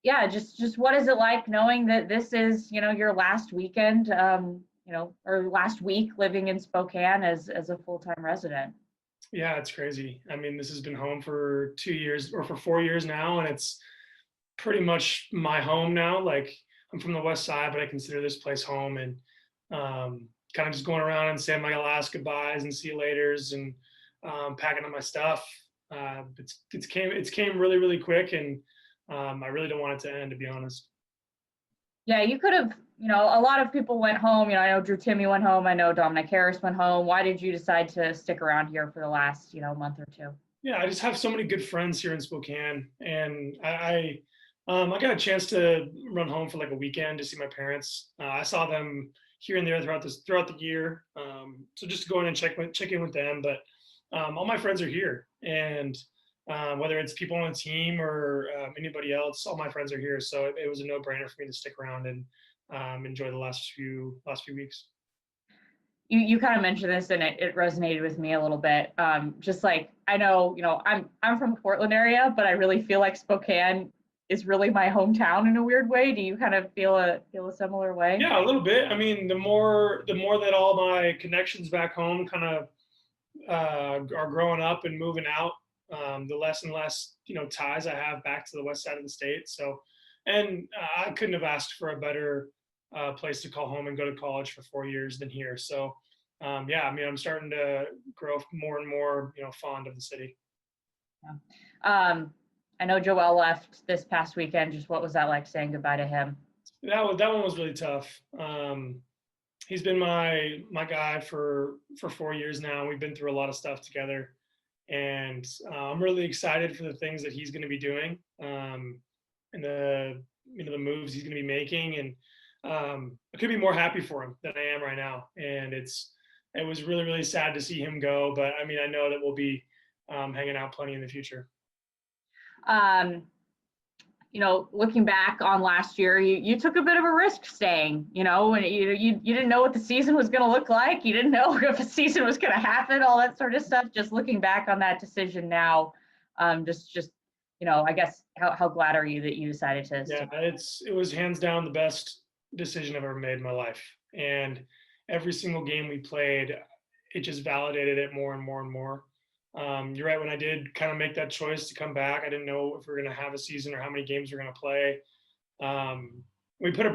yeah, just what is it like knowing that this is, your last weekend, or last week living in Spokane as a full-time resident? Yeah, it's crazy. I mean, this has been home for 2 years or for 4 years now, and it's pretty much my home now. Like, I'm from the West Side, but I consider this place home, and kind of just going around and saying my last goodbyes and see you later's, and packing up my stuff. It's came really really quick, and I really don't want it to end, to be honest. Yeah, you could have, a lot of people went home. I know Drew Timmy went home. I know Dominic Harris went home. Why did you decide to stick around here for the last, month or two? Yeah, I just have so many good friends here in Spokane, and I got a chance to run home for like a weekend to see my parents. I saw them here and there throughout the year, so just to go in and check in with them. But all my friends are here, and whether it's people on the team or anybody else, all my friends are here. So it was a no brainer for me to stick around and enjoy the last few weeks. You kind of mentioned this and it resonated with me a little bit. Just like I know, I'm from the Portland area, but I really feel like Spokane is really my hometown in a weird way. Do you kind of feel a similar way? Yeah, a little bit. I mean, the more that all my connections back home kind of are growing up and moving out, the less and less ties I have back to the west side of the state. So, and I couldn't have asked for a better place to call home and go to college for 4 years than here. So, yeah, I mean, I'm starting to grow more and more, fond of the city. Yeah. I know Joel left this past weekend. Just what was that like saying goodbye to him? That one was really tough. He's been my guy for 4 years now. We've been through a lot of stuff together, and I'm really excited for the things that he's going to be doing, and the moves he's going to be making, and I could be more happy for him than I am right now. And it was really really sad to see him go, but I mean I know that we'll be hanging out plenty in the future. Um, Looking back on last year, you took a bit of a risk staying, and you didn't know what the season was going to look like. You didn't know if a season was going to happen, all that sort of stuff. Just looking back on that decision now, just I guess how glad are you that you decided to Yeah, stick? it was hands down the best decision I've ever made in my life. And every single game we played, it just validated it more and more and more. You're right. When I did kind of make that choice to come back, I didn't know if we were going to have a season or how many games we are going to play. We put a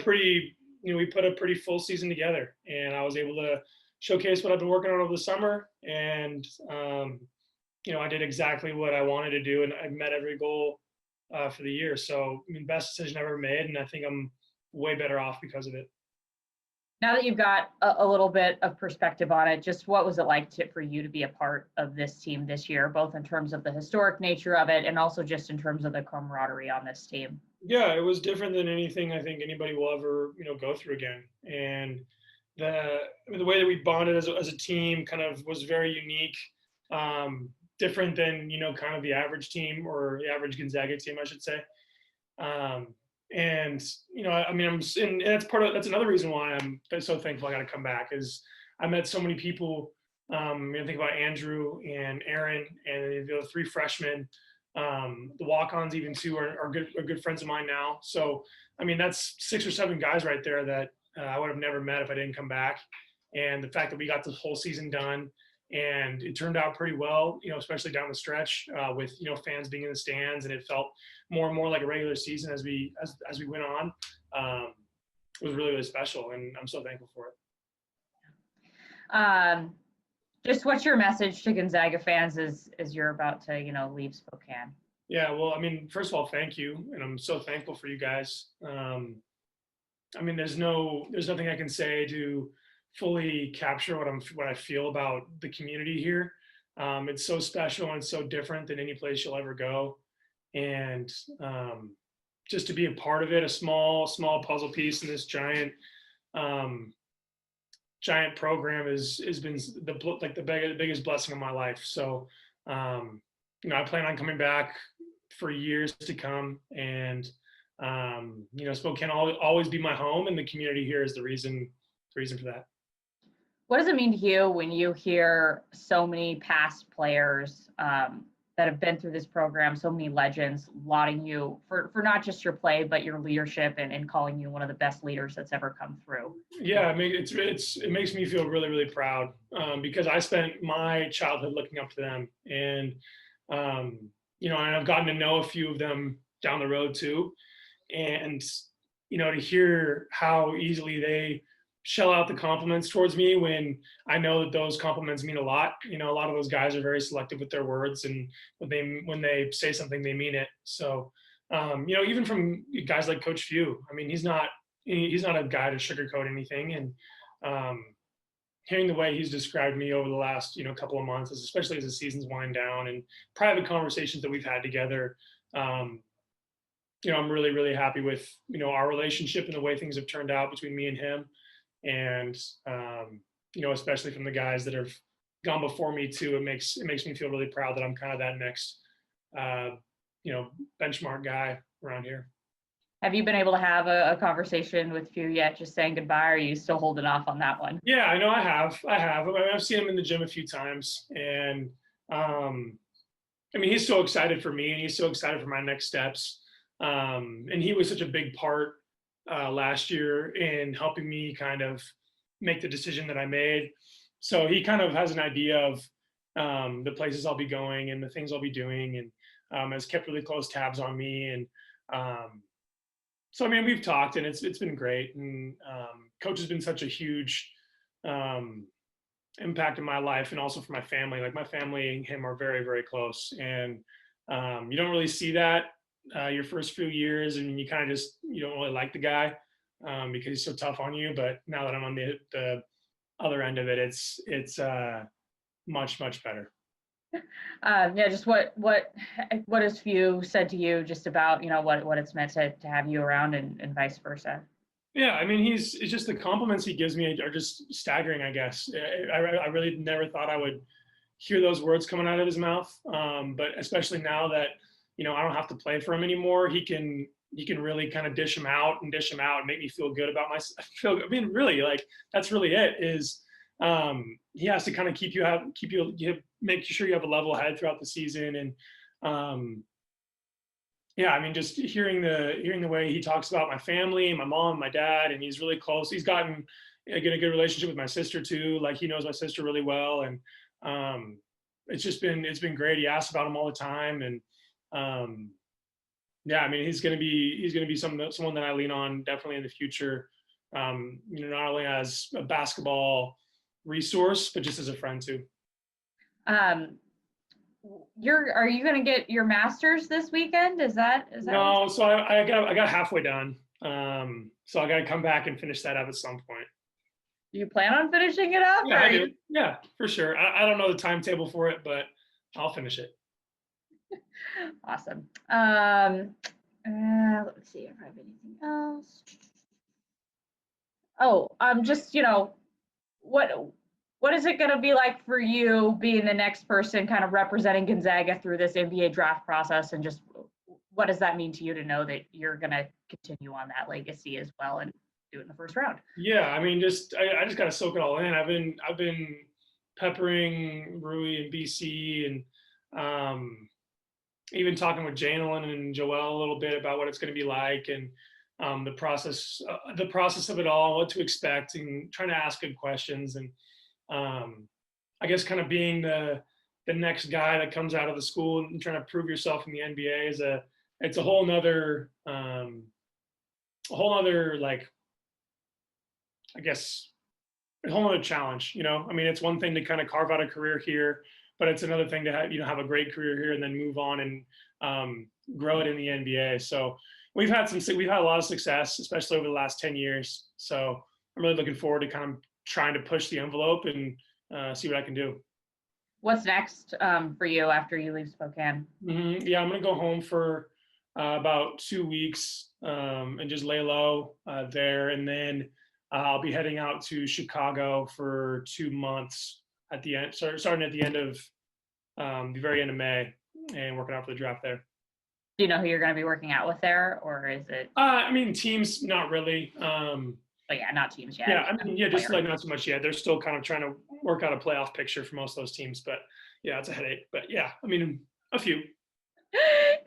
pretty full season together, and I was able to showcase what I've been working on over the summer. And I did exactly what I wanted to do, and I met every goal for the year. So, I mean, best decision I've ever made, and I think I'm way better off because of it. Now that you've got a little bit of perspective on it, just what was it like for you to be a part of this team this year, both in terms of the historic nature of it and also just in terms of the camaraderie on this team? Yeah, it was different than anything I think anybody will ever, go through again. And the way that we bonded as a team kind of was very unique, different than kind of the average team or the average Gonzaga team, I should say. And I mean, and that's another reason why I'm so thankful I got to come back is I met so many people. Think about Andrew and Aaron and the three freshmen, the walk-ons even too are good friends of mine now. So I mean, that's 6 or 7 guys right there that I would have never met if I didn't come back. And the fact that we got the whole season done and it turned out pretty well, especially down the stretch with fans being in the stands, and it felt more and more like a regular season as we went on. It was really really special, and I'm so thankful for it. Just what's your message to Gonzaga fans as you're about to leave Spokane? Yeah, well, I mean, first of all, thank you, and I'm so thankful for you guys. I mean, there's nothing I can say to fully capture what I feel about the community here. It's so special and so different than any place you'll ever go, and just to be a part of it, a small puzzle piece in this giant program has been the biggest blessing of my life. So I plan on coming back for years to come, and Spokane will always be my home, and the community here is the reason for that. What does it mean to you when you hear so many past players that have been through this program, so many legends lauding you for not just your play, but your leadership and calling you one of the best leaders that's ever come through. Yeah, I mean, it makes me feel really, really proud because I spent my childhood looking up to them, and and I've gotten to know a few of them down the road too, and to hear how easily they shell out the compliments towards me when I know that those compliments mean a lot. A lot of those guys are very selective with their words, and when they say something, they mean it. So, even from guys like Coach Few, I mean, he's not a guy to sugarcoat anything. And hearing the way he's described me over the last couple of months, especially as the season's wind down, and private conversations that we've had together, I'm really, really happy with our relationship and the way things have turned out between me and him. And especially from the guys that have gone before me too, it makes me feel really proud that I'm kind of that next benchmark guy around here. Have you been able to have a conversation with Few yet, just saying goodbye, or are you still holding off on that one? Yeah, I know I have. I mean, I've seen him in the gym a few times, and I mean, he's so excited for me, and he's so excited for my next steps. And he was such a big part last year in helping me kind of make the decision that I made. So he kind of has an idea of the places I'll be going and the things I'll be doing, and has kept really close tabs on me. And so, I mean, we've talked, and it's been great. And Coach has been such a huge impact in my life, and also for my family. Like, my family and him are very, very close, and you don't really see that your first few years, and you kind of you don't really like the guy because he's so tough on you. But now that I'm on the other end of it, it's much, much better. Just what has Few said to you just about what it's meant to have you around, and vice versa? Yeah, I mean, it's just the compliments he gives me are just staggering, I guess. I really never thought I would hear those words coming out of his mouth, but especially now that I don't have to play for him anymore, he can really kind of dish them out and make me feel good about myself. I mean, really, like, that's really it. Is he has to kind of make sure you have a level head throughout the season. And yeah, I mean, just hearing the way he talks about my family, my mom, my dad, and he's really close. He's gotten a good relationship with my sister too. Like, he knows my sister really well, and it's been great. He asks about him all the time, and yeah, I mean, he's gonna be someone that I lean on definitely in the future. Not only as a basketball resource, but just as a friend too. Are you going to get your master's this weekend? Is that No? So I got halfway done. So I got to come back and finish that up at some point. Do you plan on finishing it up? Yeah, I do. Yeah, for sure. I don't know the timetable for it, but I'll finish it. Awesome. Let's see if I have anything else. Oh, just what is it going to be like for you being the next person kind of representing Gonzaga through this NBA draft process, and just what does that mean to you to know that you're going to continue on that legacy as well and do it in the first round? Yeah, I mean, I just got to soak it all in. I've been peppering Rui and BC, and even talking with Jalen and Joel a little bit about what it's going to be like, and the process of it all, what to expect, and trying to ask good questions. And I guess kind of being the next guy that comes out of the school and trying to prove yourself in the NBA it's a whole nother like, I guess, a whole other challenge. I mean, it's one thing to kind of carve out a career here, but it's another thing to have a great career here and then move on and grow it in the NBA. So we've had a lot of success, especially over the last 10 years. So I'm really looking forward to kind of trying to push the envelope and see what I can do. What's next for you after you leave Spokane? Mm-hmm. Yeah, I'm going to go home for about 2 weeks and just lay low there. And then I'll be heading out to Chicago for 2 months starting at the end of the very end of May, and working out for the draft there. Do you know who you're going to be working out with there, or is it? I mean, teams, not really. But yeah, not teams yet. Yeah, I mean, yeah, just like not so much yet. They're still kind of trying to work out a playoff picture for most of those teams, but yeah, it's a headache. But yeah, I mean, A few.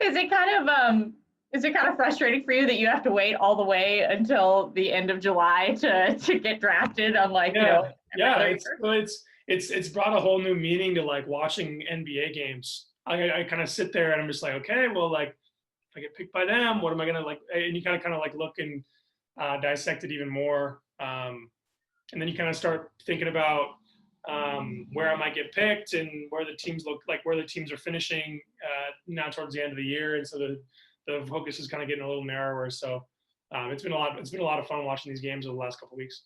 Is it kind of frustrating for you that you have to wait all the way until the end of July to get drafted, unlike, Yeah, every yeah. other It's year? so it's brought a whole new meaning to like watching NBA games. I kind of sit there and I'm just like, okay, well, like if I get picked by them, what am I gonna like? And you kind of like look and dissect it even more. And then you kind of start thinking about where I might get picked and where the teams look like, where the teams are finishing now towards the end of the year, and so the focus is kind of getting a little narrower. So it's been a lot. It's been a lot of fun watching these games over the last couple of weeks.